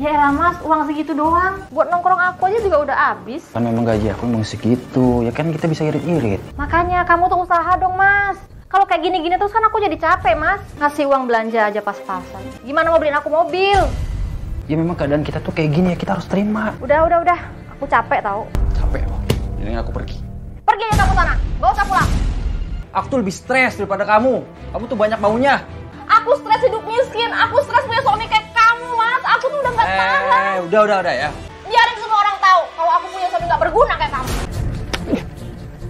Ya elah mas, uang segitu doang. Buat nongkrong aku aja juga udah habis. Kan memang gaji aku memang segitu, ya kan kita bisa irit-irit. Makanya kamu tuh usaha dong mas. Kalau kayak gini-gini terus kan aku jadi capek mas. Ngasih uang belanja aja pas-pasan. Gimana mau beliin aku mobil? Ya memang keadaan kita tuh kayak gini ya, kita harus terima. Udah. Aku capek tau. Capek, oke. Ini aku pergi. Pergi aja kamu sana, gak usah pulang. Aku tuh lebih stres daripada kamu. Kamu tuh banyak maunya. Aku stres hidup miskin, aku stres punya suami kayak kamu mas. Aku tuh udah gak tahan. Udah ya. Biarin semua orang tahu kalau aku punya suami gak berguna kayak kamu.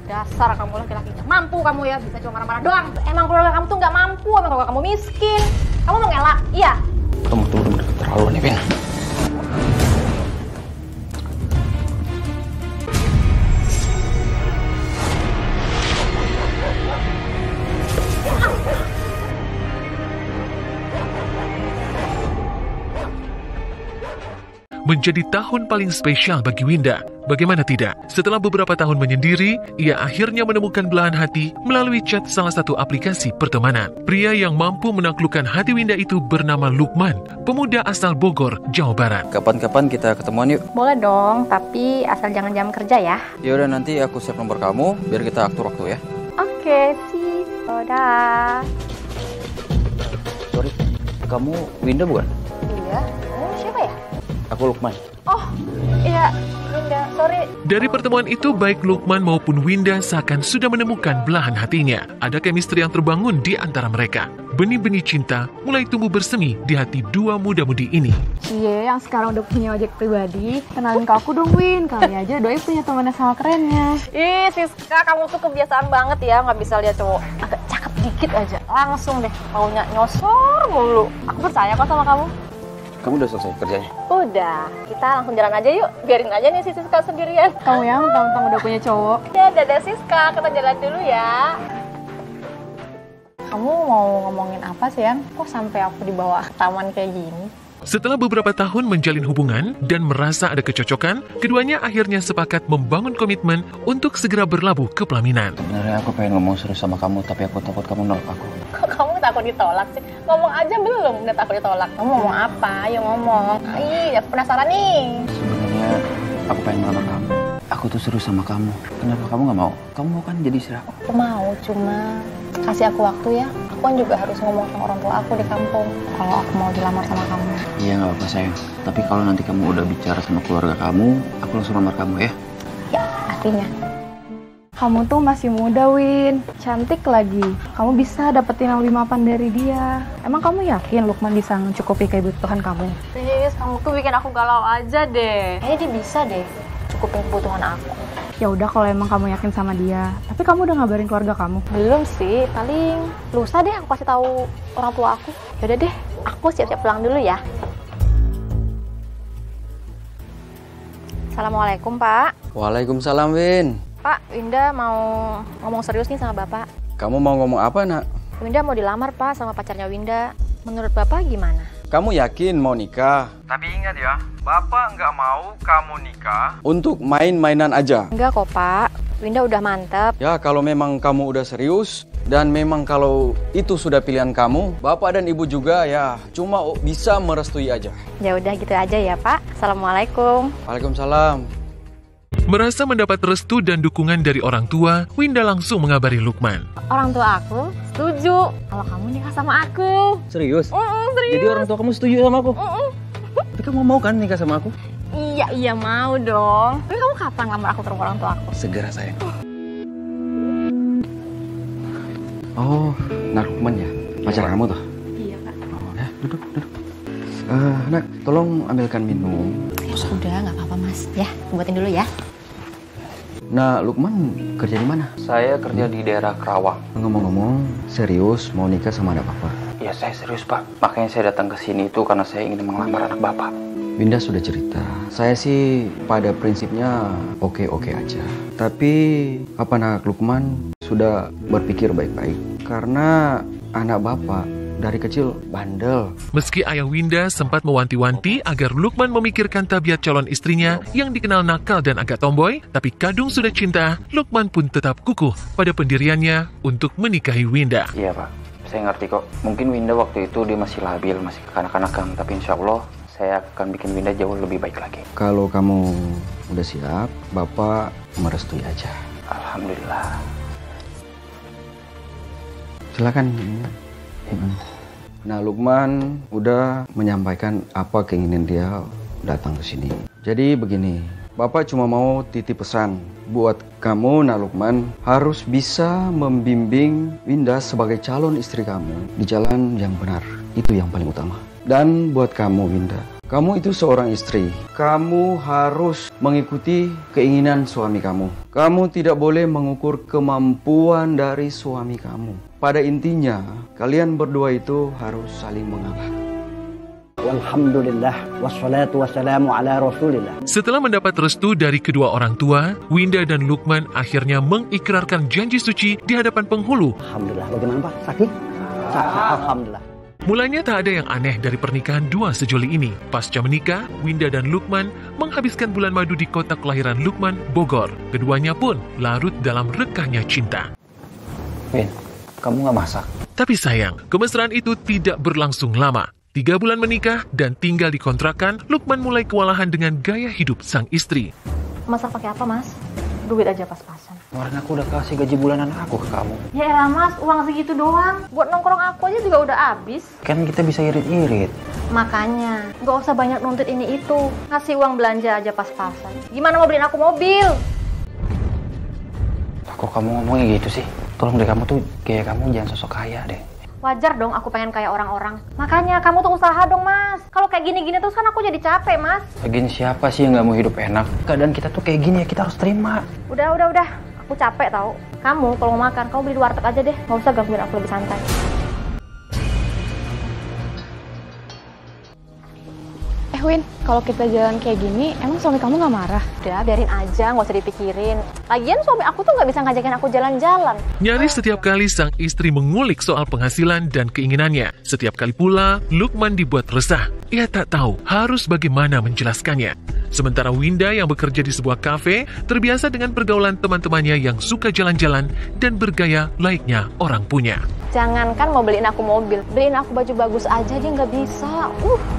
Dasar kamu laki-laki gak mampu kamu ya, bisa cuma marah-marah doang. Emang keluarga kamu tuh gak mampu, emang keluarga kamu miskin. Kamu mau ngelak? Iya. Kamu tuh udah keterlaluan nih, Vin. Menjadi tahun paling spesial bagi Winda. Bagaimana tidak? Setelah beberapa tahun menyendiri, ia akhirnya menemukan belahan hati melalui chat salah satu aplikasi pertemanan. Pria yang mampu menaklukkan hati Winda itu bernama Lukman, pemuda asal Bogor, Jawa Barat. Kapan-kapan kita ketemuan yuk. Boleh dong, tapi asal jangan jam kerja ya. Ya udah, nanti aku save nomor kamu biar kita atur waktu ya. Oke, sip. Udah. Sorry, kamu Winda bukan? Iya. Siapa ya? Aku Lukman. Oh, iya. Winda, sorry. Dari pertemuan itu, baik Lukman maupun Winda seakan sudah menemukan belahan hatinya. Ada chemistry yang terbangun di antara mereka. Benih-benih cinta mulai tumbuh bersemi di hati dua muda-mudi ini. Cie, yang sekarang udah punya ojek pribadi, kenalin ke aku dong, Win. Kali aja Doi punya temannya sama kerennya. Ih, Siska, kamu tuh kebiasaan banget ya nggak bisa lihat cowok agak cakep dikit aja. Langsung deh, maunya nyosor mulu. Aku percaya kok sama kamu. Kamu udah selesai kerjanya? Udah, kita langsung jalan aja yuk. Biarin aja nih si Siska sendirian. Kamu yang mentang-mentang udah punya cowok. Ya, dadah Siska, kita jalan dulu ya. Kamu mau ngomongin apa sih, Yang? Kok sampai aku dibawa ke taman kayak gini? Setelah beberapa tahun menjalin hubungan dan merasa ada kecocokan, keduanya akhirnya sepakat membangun komitmen untuk segera berlabuh ke pelaminan. Sebenarnya aku pengen ngomong serius sama kamu, tapi aku takut kamu nolak aku. Kok kamu takut ditolak sih? Ngomong aja belum udah takut ditolak. Kamu ngomong apa? Ayo ngomong. Ih, aku penasaran nih. Sebenarnya aku pengen melamar kamu. Aku tuh serius sama kamu. Kenapa kamu nggak mau? Kamu mau kan jadi istri aku? Aku mau, cuma kasih aku waktu ya. Aku kan juga harus ngomong sama orang tua aku di kampung kalau aku mau dilamar sama kamu. Iya, nggak apa-apa sayang. Tapi kalau nanti kamu udah bicara sama keluarga kamu, aku langsung lamar kamu ya. Ya, artinya. Kamu tuh masih muda, Win. Cantik lagi. Kamu bisa dapetin yang lebih mapan dari dia. Emang kamu yakin Lukman bisa mencukupi kebutuhan kamu? Sis, kamu tuh bikin aku galau aja deh. Kayaknya dia bisa deh cukupin kebutuhan aku. Ya udah kalau emang kamu yakin sama dia. Tapi kamu udah ngabarin keluarga kamu? Belum sih, paling lusa deh aku kasih tahu orang tua aku. Yaudah deh, aku siap-siap pulang dulu ya. Assalamualaikum, Pak. Waalaikumsalam, Win. Pak, Winda mau ngomong serius nih sama Bapak. Kamu mau ngomong apa, nak? Winda mau dilamar, Pak, sama pacarnya Winda. Menurut Bapak gimana? Kamu yakin mau nikah? Tapi ingat ya, Bapak nggak mau kamu nikah Untuk main-mainan aja. Enggak kok, Pak. Winda udah mantep. Ya, kalau memang kamu udah serius, dan memang kalau itu sudah pilihan kamu, Bapak dan Ibu juga ya cuma bisa merestui aja. Ya udah gitu aja ya, Pak. Assalamualaikum. Waalaikumsalam. Merasa mendapat restu dan dukungan dari orang tua, Winda langsung mengabari Lukman. Orang tua aku setuju kalau kamu nikah sama aku. Serius? Serius. Jadi orang tua kamu setuju sama aku? Tapi kamu mau kan nikah sama aku? Iya mau dong. Tapi kamu kapan lamar aku ke rumah orang tua aku? Segera, sayang. Oh, Lukman ya? Pacar kamu tuh? Iya, Kak. Oh, ya, duduk. Nak, tolong ambilkan minum. Udah, nggak apa-apa, Mas. Ya, buatin dulu ya. Nah, Lukman kerja di mana? saya kerja di daerah Kerawang. Ngomong-ngomong, serius mau nikah sama anak Bapak? Ya saya serius Pak, makanya saya datang ke sini itu karena saya ingin melamar anak Bapak. Winda sudah cerita, saya sih pada prinsipnya oke-oke aja. Tapi apa anak Lukman sudah berpikir baik-baik? Karena anak Bapak dari kecil bandel. Meski ayah Winda sempat mewanti-wanti agar Lukman memikirkan tabiat calon istrinya yang dikenal nakal dan agak tomboy, tapi kadung sudah cinta, Lukman pun tetap kukuh pada pendiriannya untuk menikahi Winda. Iya Pak, saya ngerti kok. Mungkin Winda waktu itu dia masih labil, masih kekanak-kanakan, tapi insya Allah saya akan bikin Winda jauh lebih baik lagi. Kalau kamu udah siap, Bapak merestui aja. Alhamdulillah. Silakan. Nah, Lukman udah menyampaikan apa keinginan dia datang ke sini. Jadi begini, Bapak cuma mau titip pesan buat kamu, Nak Lukman, harus bisa membimbing Winda sebagai calon istri kamu di jalan yang benar. Itu yang paling utama. Dan buat kamu, Winda, kamu itu seorang istri. Kamu harus mengikuti keinginan suami kamu. Kamu tidak boleh mengukur kemampuan dari suami kamu. Pada intinya, kalian berdua itu harus saling mengalah. Alhamdulillah, wassalatu wassalamu ala rasulillah. Setelah mendapat restu dari kedua orang tua, Winda dan Lukman akhirnya mengikrarkan janji suci di hadapan penghulu. Alhamdulillah, bagaimana Pak? Sakit? Alhamdulillah. Mulanya tak ada yang aneh dari pernikahan dua sejoli ini. Pasca menikah, Winda dan Lukman menghabiskan bulan madu di kota kelahiran Lukman, Bogor. Keduanya pun larut dalam rekahnya cinta. Win, kamu nggak masak? Tapi sayang, kemesraan itu tidak berlangsung lama. 3 bulan menikah dan tinggal di kontrakan, Lukman mulai kewalahan dengan gaya hidup sang istri. Masak pakai apa, Mas? Duit aja pas-pasan. Kemarin aku udah kasih gaji bulanan aku ke kamu. Ya elah, Mas, uang segitu doang. Buat nongkrong aku aja juga udah habis. Kan kita bisa irit-irit. Makanya, nggak usah banyak nuntut ini itu. Ngasih uang belanja aja pas-pasan. Gimana mau beliin aku mobil? Kok kamu ngomongnya gitu sih? Tolong deh, kamu tuh kayak kamu jangan sosok kaya deh. Wajar dong aku pengen kayak orang-orang. Makanya kamu tuh usaha dong, Mas. Kalau kayak gini-gini terus kan aku jadi capek, Mas. Lagian siapa sih yang nggak mau hidup enak? Keadaan kita tuh kayak gini ya, kita harus terima. Udah. Aku capek tau. Kamu kalau mau makan, kamu beli di warteg aja deh. Nggak usah gangguin aku, lebih santai. Win, kalau kita jalan kayak gini, emang suami kamu nggak marah? Udah, biarin aja, nggak usah dipikirin. Lagian suami aku tuh nggak bisa ngajakin aku jalan-jalan. Nyaris setiap kali sang istri mengulik soal penghasilan dan keinginannya. Setiap kali pula, Lukman dibuat resah. Ia tak tahu harus bagaimana menjelaskannya. Sementara Winda yang bekerja di sebuah kafe, terbiasa dengan pergaulan teman-temannya yang suka jalan-jalan dan bergaya layaknya orang punya. Jangankan mau beliin aku mobil, beliin aku baju bagus aja dia nggak bisa.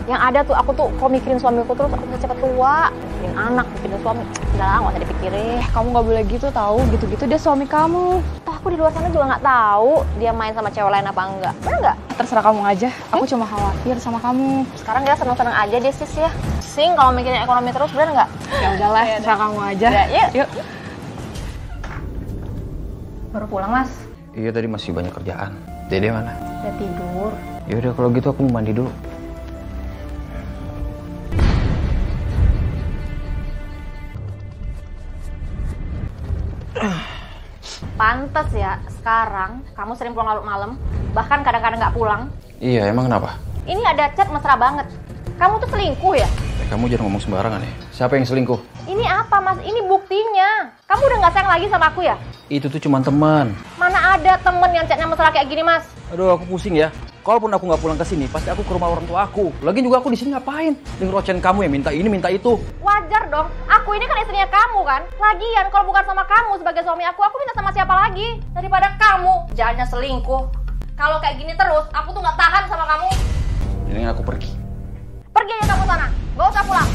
Yang ada tuh aku tuh kalau mikirin suamiku terus aku bisa cepet tua. Mikirin anak, mikirin suami, udah lah nggak usah dipikirin. Kamu nggak boleh gitu tahu, gitu-gitu dia suami kamu. Toh aku di luar sana juga nggak tahu dia main sama cewek lain apa enggak. Bener nggak? Terserah kamu aja, aku cuma khawatir sama kamu. Sekarang dia seneng-seneng aja deh sis ya. Sing kalau mikirin ekonomi terus, bener nggak? Ya udahlah, terserah kamu aja. Ya, yuk. Yuk. Baru pulang, Mas. Iya, tadi masih banyak kerjaan. Dede mana? Udah tidur. Ya udah kalau gitu aku mau mandi dulu. Pantes ya, sekarang kamu sering pulang larut malam, bahkan kadang-kadang nggak pulang. Iya, emang kenapa? Ini ada chat mesra banget. Kamu tuh selingkuh ya? Kamu jangan ngomong sembarangan ya. Siapa yang selingkuh? Ini apa, Mas? Ini buktinya. Kamu udah nggak sayang lagi sama aku ya? Itu tuh cuma teman. Mana ada temen yang chatnya mesra kayak gini, Mas? Aduh, aku pusing ya. Kalaupun aku nggak pulang ke sini, pasti aku ke rumah orang tua aku. Lagian juga aku di sini ngapain? Dengar ocehan kamu ya, minta ini, minta itu. Wajar dong. Aku ini kan istrinya kamu kan. Lagian kalau bukan sama kamu sebagai suami aku minta sama siapa lagi? Daripada kamu jalannya selingkuh. Kalau kayak gini terus, aku tuh nggak tahan sama kamu. Ini aku pergi. Pergi aja kamu sana. Gak usah pulang.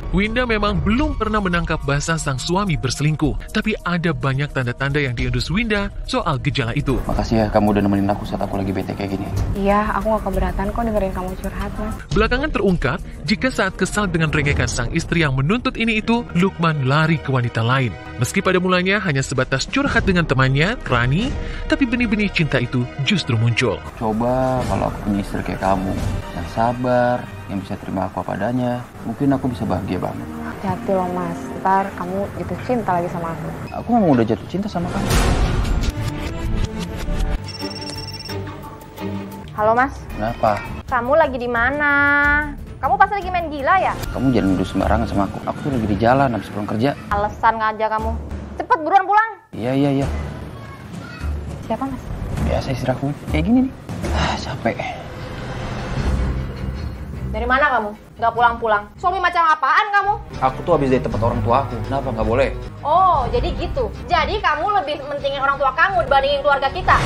Winda memang belum pernah menangkap basah sang suami berselingkuh, tapi ada banyak tanda-tanda yang diendus Winda soal gejala itu. Makasih ya kamu udah nemenin aku saat aku lagi bete kayak gini. Iya, aku gak keberatan kok dengerin kamu curhat, Mas. Belakangan terungkap, jika saat kesal dengan rengekan sang istri yang menuntut ini itu, Lukman lari ke wanita lain. Meski pada mulanya hanya sebatas curhat dengan temannya, Rani, tapi benih-benih cinta itu justru muncul. Coba kalau aku punya istri kayak kamu, yang sabar, yang bisa terima aku apa adanya, mungkin aku bisa bahagia banget. Hati-hati loh, Mas. Ntar kamu jatuh cinta lagi sama aku. Aku memang udah jatuh cinta sama kamu. Halo, Mas. Kenapa? Kamu lagi di mana? Kamu pasti lagi main gila ya? Kamu jangan nuduh sembarangan sama aku. Aku tuh lagi di jalan habis pulang kerja. Alasan aja kamu. Cepet buruan pulang. Iya. Siapa, Mas? Biasa istirahat kayak gini nih. Capek. Dari mana kamu? Nggak pulang-pulang. Suami macam apaan kamu? Aku tuh habis dari tempat orang tua aku. Kenapa nggak boleh? Oh, jadi gitu. Jadi kamu lebih mentingin orang tua kamu dibandingin keluarga kita?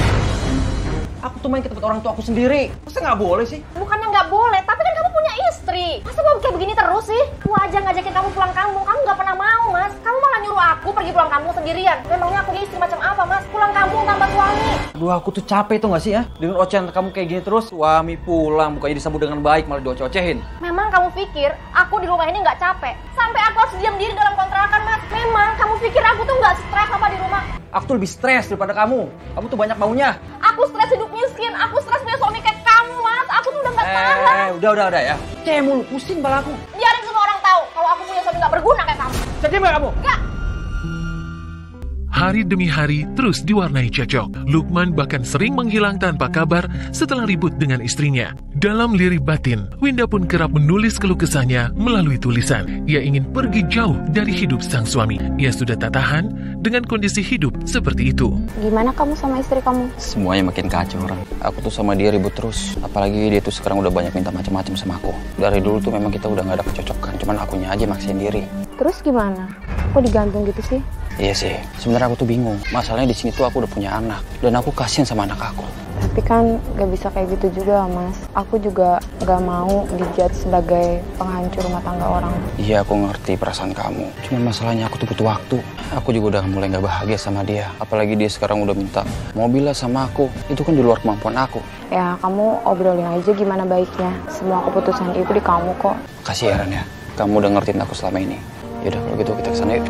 Aku tuh main ke tempat orang tua aku sendiri. Masa nggak boleh sih? Bukannya nggak boleh, tapi kan kamu punya punya istri. Masa mau kayak begini terus sih? Aku aja ngajakin kamu pulang kampung, kamu nggak pernah mau, Mas. Kamu malah nyuruh aku pergi pulang kampung sendirian. Memangnya aku istri macam apa, Mas? Pulang kampung tanpa suami. Aduh, aku tuh capek tuh gak sih ya? Dengan ocehan kamu kayak gini terus. Suami pulang, bukannya disambut dengan baik, malah dioceh-ocehin. Memang kamu pikir aku di rumah ini nggak capek? Sampai aku harus diam diri dalam kontrakan, Mas. Memang kamu pikir aku tuh nggak stres apa di rumah? Aku tuh lebih stres daripada kamu. Kamu tuh banyak maunya. Aku stres hidup miskin, aku stres punya suami kayak kamu, Mas. Aku tuh udah nggak tahan. Udah ya. Kayak mulu, pusing kepala aku. Biarin semua orang tahu kalau aku punya suami nggak berguna kayak kamu. Jadi apa kamu? Nggak. Hari demi hari terus diwarnai cekcok. Lukman bahkan sering menghilang tanpa kabar setelah ribut dengan istrinya. Dalam lirik batin, Winda pun kerap menulis keluh kesahnya melalui tulisan. Ia ingin pergi jauh dari hidup sang suami. Ia sudah tak tahan dengan kondisi hidup seperti itu. Gimana kamu sama istri kamu? Semuanya makin kacau orang. Aku tuh sama dia ribut terus. Apalagi dia tuh sekarang udah banyak minta macam-macam sama aku. Dari dulu tuh memang kita udah gak ada kecocokan. Cuman akunya aja maksain diri. Terus gimana? Kok digantung gitu sih? Iya sih, sebenarnya aku tuh bingung. Masalahnya di sini tuh aku udah punya anak dan aku kasihan sama anak aku. Tapi kan gak bisa kayak gitu juga, Mas. Aku juga gak mau dijudge sebagai penghancur rumah tangga orang. Iya, aku ngerti perasaan kamu. Cuman masalahnya aku tuh butuh waktu. Aku juga udah mulai gak bahagia sama dia. Apalagi dia sekarang udah minta mobil lah sama aku. Itu kan di luar kemampuan aku. Ya, kamu obrolin aja gimana baiknya. Semua keputusan itu di kamu kok. Kasih ya, Ran ya. Kamu udah ngertiin aku selama ini. Yaudah, kalau gitu kita kesana yuk.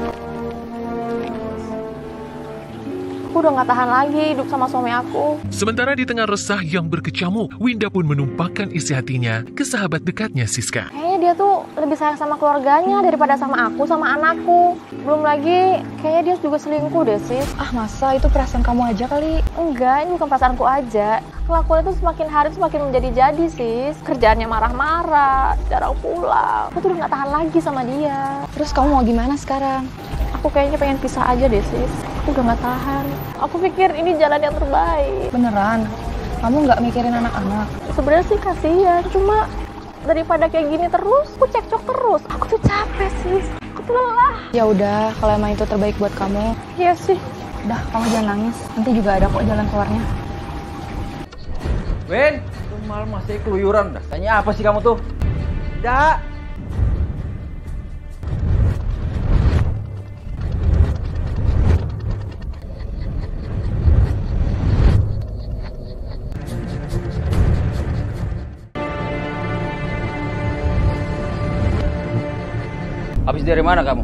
Aku udah gak tahan lagi hidup sama suami aku. Sementara di tengah resah yang berkecamuk, Winda pun menumpahkan isi hatinya ke sahabat dekatnya Siska. Kayaknya dia tuh lebih sayang sama keluarganya daripada sama aku, sama anakku. Belum lagi, kayaknya dia juga selingkuh deh, Sis. Ah, masa itu perasaan kamu aja kali? Enggak, ini bukan perasaanku aja. Kelakuannya tuh semakin hari semakin menjadi-jadi, Sis. Kerjaannya marah-marah, jarang pulang. Aku tuh udah gak tahan lagi sama dia. Terus kamu mau gimana sekarang? Aku kayaknya pengen pisah aja deh, Sis. Aku udah gak tahan. Aku pikir ini jalan yang terbaik. Beneran? Kamu nggak mikirin anak-anak? Sebenarnya sih kasihan, cuma daripada kayak gini terus, aku cekcok terus. Aku tuh capek, Sis. Aku tuh lelah. Ya udah, kalau emang itu terbaik buat kamu. Iya sih. Udah, kamu jangan nangis. Nanti juga ada kok jalan keluarnya. Win, lu malah masih keluyuran. Tanya apa sih kamu tuh? Dak. Habis dari mana kamu?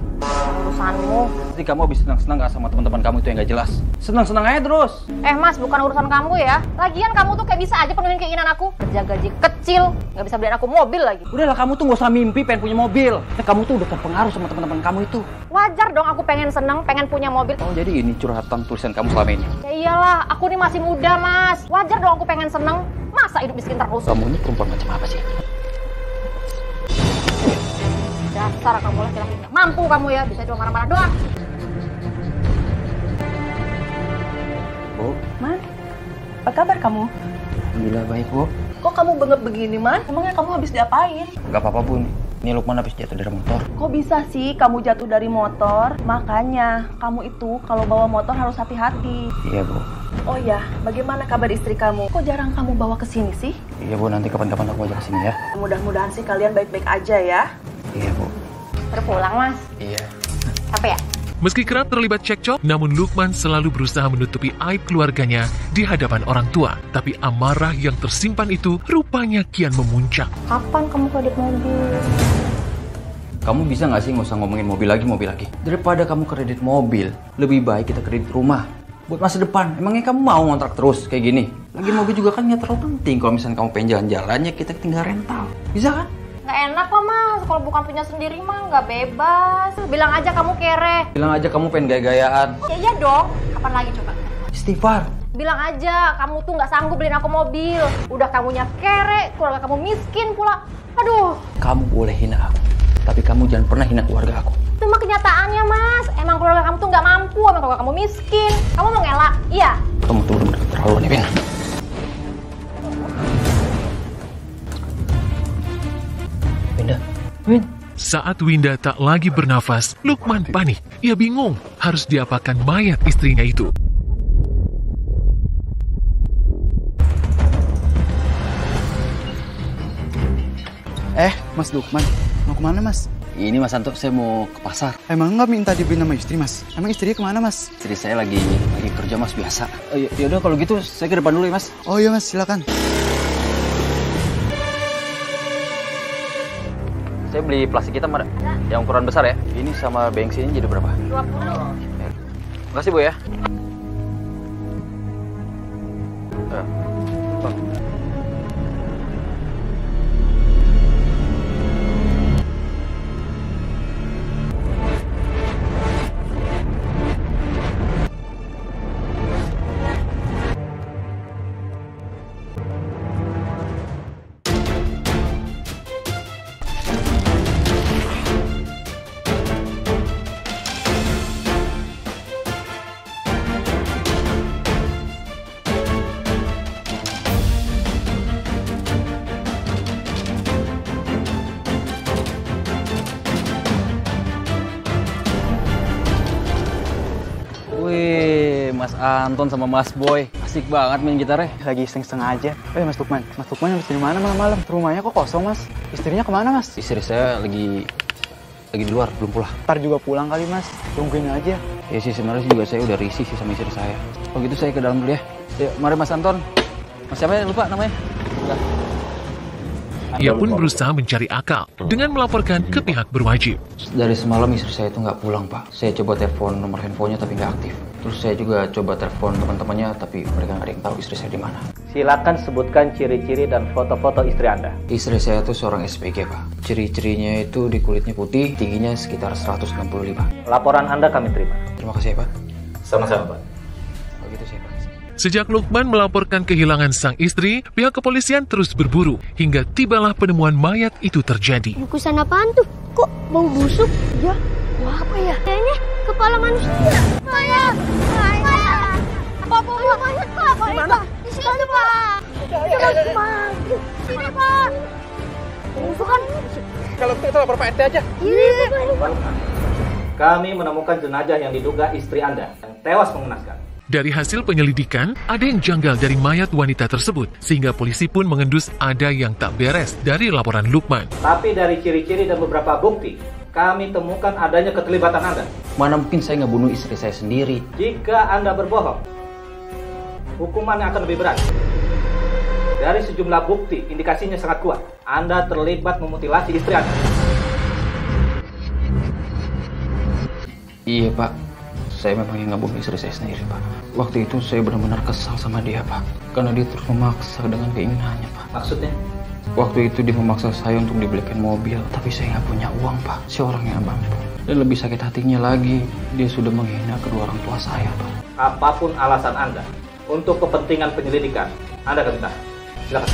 Urusanmu. Nanti kamu habis senang-senang gak sama teman-teman kamu itu yang gak jelas. Senang-senang aja terus. Mas, bukan urusan kamu ya. Lagian kamu tuh kayak bisa aja penuhin keinginan aku. Kerja gaji kecil, nggak bisa beliin aku mobil lagi. Udahlah, kamu tuh gak usah mimpi pengen punya mobil. Kamu tuh udah terpengaruh sama teman-teman kamu itu. Wajar dong aku pengen seneng, pengen punya mobil. Oh, jadi ini curhatan tulisan kamu selama ini? Ya iyalah, aku nih masih muda, Mas. Wajar dong aku pengen seneng. Masa hidup miskin terus? Kamu ini perempuan macam apa sih? Dasar kamu laki-laki nggak mampu kamu ya, bisa cuma marah-marah doang. Bu, Man, apa kabar kamu? alhamdulillah baik, Bu. Kok kamu bengep begini, Man? Emangnya kamu habis diapain? Gak apa-apa, Bu. Ini Lukman habis jatuh dari motor. Kok bisa sih kamu jatuh dari motor? Makanya, kamu itu kalau bawa motor harus hati-hati. Iya, Bu. Oh ya, bagaimana kabar istri kamu? Kok jarang kamu bawa ke sini sih? Iya, Bu. Nanti kapan-kapan aku ajak ke sini ya. Mudah-mudahan sih kalian baik-baik aja ya. Iya, Bu. Terpulang, Mas. Iya. Apa ya? Meski kerap terlibat cekcok, namun Lukman selalu berusaha menutupi aib keluarganya di hadapan orang tua. Tapi amarah yang tersimpan itu rupanya kian memuncak. Kapan kamu kredit mobil? Kamu bisa nggak sih nggak usah ngomongin mobil lagi? Daripada kamu kredit mobil, lebih baik kita kredit rumah. Buat masa depan, emangnya kamu mau ngontrak terus kayak gini? Lagi mobil juga kan nggak terlalu penting. Kalau misalnya kamu pengen jalan-jalannya, kita tinggal rental. Bisa kan? Nggak enak lah, Mas. Kalau bukan punya sendiri mah nggak bebas. Bilang aja kamu kere. Bilang aja kamu pengen gaya-gayaan. Ya iya dong. Kapan lagi coba? Istighfar. Bilang aja kamu tuh nggak sanggup beliin aku mobil. Udah kamunya kere, keluarga kamu miskin pula. Aduh. Kamu boleh hina aku, tapi kamu jangan pernah hina keluarga aku. Itu mah kenyataannya, Mas. Emang keluarga kamu tuh nggak mampu, emang keluarga kamu miskin. Kamu mau ngelak? Iya. Kamu tuh bener-bener terlalu nih, Win. Win. Saat Winda tak lagi bernafas, Lukman panik. Ia bingung harus diapakan mayat istrinya itu. Mas Lukman, mau kemana mas? Ini Mas Anto, saya mau ke pasar. Emang nggak minta dibeliin sama istri mas? Emang istrinya kemana mas? Istri saya lagi kerja Mas, biasa. Yaudah kalau gitu saya ke depan dulu ya Mas. Oh iya mas, silakan. Saya beli plastik hitam ada, yang ukuran besar ya. Ini sama bensinnya jadi berapa? 20. Makasih Bu ya. Bang. Wih, Mas Anton sama Mas Boy, asik banget main gitarnya. Lagi iseng-iseng aja. Mas Lukman habis dari mana malam-malam? Rumahnya kok kosong mas? Istrinya kemana mas? Istri saya lagi di luar, belum pulang. Ntar juga pulang kali mas, tungguin aja. Ya sih, sebenarnya juga saya udah risih sih sama istri saya. Kalau gitu saya ke dalam dulu ya. Yuk, mari Mas Anton. Mas siapa ya? Lupa namanya. Udah. Ia pun berusaha mencari akal dengan melaporkan ke pihak berwajib. Dari semalam istri saya itu nggak pulang, Pak. Saya coba telepon nomor handphonenya tapi nggak aktif. Terus saya juga coba telepon teman-temannya tapi mereka nggak ada yang tahu istri saya di mana. Silakan sebutkan ciri-ciri dan foto-foto istri Anda. Istri saya itu seorang SPG, Pak. Ciri-cirinya itu di kulitnya putih, tingginya sekitar 165. Laporan Anda kami terima. Terima kasih ya, Pak. Sama-sama, Pak. Kalau gitu saya, Pak. Sejak Lukman melaporkan kehilangan sang istri, pihak kepolisian terus berburu hingga tibalah penemuan mayat itu terjadi. Bungkusan apaan tuh? Kok bau busuk? Ya, apa ya? Kayaknya kepala manusia. Mayat! Pak, mayat, Pak. Pak, di sini, Pak. Sini, Pak. Bukan. Kalau kita lapor Pak RT aja. Iya, Kami menemukan jenazah yang diduga istri Anda yang tewas mengenaskan. Dari hasil penyelidikan, ada yang janggal dari mayat wanita tersebut, sehingga polisi pun mengendus ada yang tak beres dari laporan Lukman. Tapi dari ciri-ciri dan beberapa bukti, kami temukan adanya keterlibatan Anda. Mana mungkin saya nggak bunuh istri saya sendiri. Jika Anda berbohong, hukumannya akan lebih berat. Dari sejumlah bukti, indikasinya sangat kuat. Anda terlibat memutilasi istri Anda. Iya, Pak. Saya memang yang ngebunuh istri saya sendiri, Pak. Waktu itu saya benar-benar kesal sama dia, Pak. Karena dia terus memaksa dengan keinginannya, Pak. Maksudnya? Waktu itu dia memaksa saya untuk dibelikan mobil. Tapi saya nggak punya uang, Pak. Saya orang yang mampu. Dan lebih sakit hatinya lagi, dia sudah menghina kedua orang tua saya, Pak. Apapun alasan Anda, untuk kepentingan penyelidikan, Anda akan ditahan. Silakan.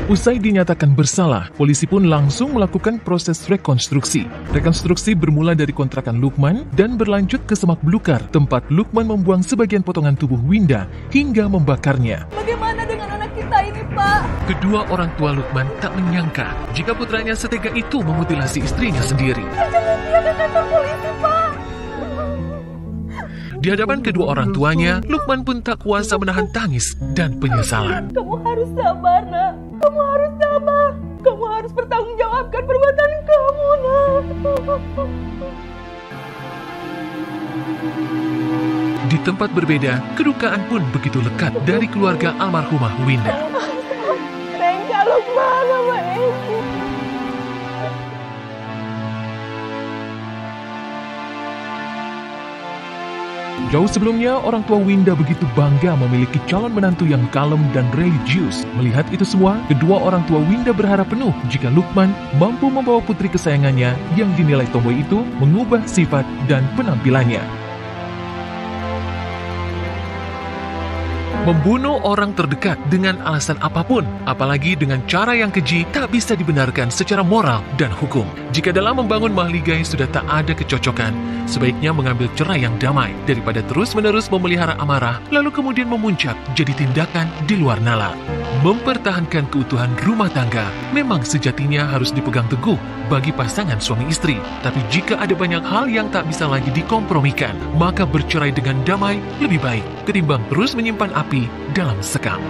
Usai dinyatakan bersalah, polisi pun langsung melakukan proses rekonstruksi. Rekonstruksi bermula dari kontrakan Lukman dan berlanjut ke semak belukar, tempat Lukman membuang sebagian potongan tubuh Winda hingga membakarnya. Bagaimana dengan anak kita ini, Pak? Kedua orang tua Lukman tak menyangka jika putranya setega itu memutilasi istrinya sendiri. Jangan dia ke kantor polisi, Pak. Di hadapan kedua orang tuanya, Lukman pun tak kuasa menahan tangis dan penyesalan. Kamu harus sabar, Nak. Kamu harus sabar. Kamu harus bertanggungjawabkan perbuatan kamu, Nak. Di tempat berbeda, kedukaan pun begitu lekat dari keluarga almarhumah Winda. Tengka Lukman sama Esi. Jauh sebelumnya, orang tua Winda begitu bangga memiliki calon menantu yang kalem dan religius. Melihat itu semua, kedua orang tua Winda berharap penuh jika Lukman mampu membawa putri kesayangannya yang dinilai tomboy itu mengubah sifat dan penampilannya. Membunuh orang terdekat dengan alasan apapun, apalagi dengan cara yang keji, tak bisa dibenarkan secara moral dan hukum. Jika dalam membangun mahligai sudah tak ada kecocokan, sebaiknya mengambil cerai yang damai daripada terus-menerus memelihara amarah, lalu kemudian memuncak jadi tindakan di luar nalar. Mempertahankan keutuhan rumah tangga memang sejatinya harus dipegang teguh bagi pasangan suami istri. Tapi jika ada banyak hal yang tak bisa lagi dikompromikan, maka bercerai dengan damai lebih baik ketimbang terus menyimpan api dalam sekam.